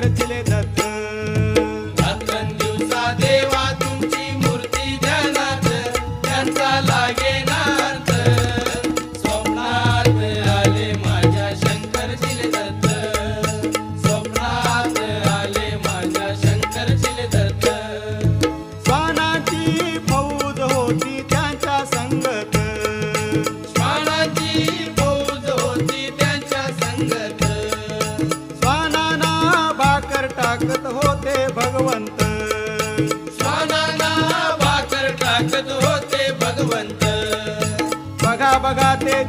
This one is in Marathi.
शंकर चिले दत्त. रात्रंदिवसा देवा तुमची मूर्ती ध्यानात, त्यांचा लागेना अर्थ. स्वप्नात आले माझ्या शंकर चिले दत्त, स्वप्नात आले माझ्या शंकर चिले दत्त. श्वानाची फौज होती त्यांच्या संगत, श्वानाची फौज होती त्यांच्या संगत. श्वानांना भाकर टाकत होते भगवंत. श्वानांना भाकर टाकत होते भगवंत. बघा बघा ते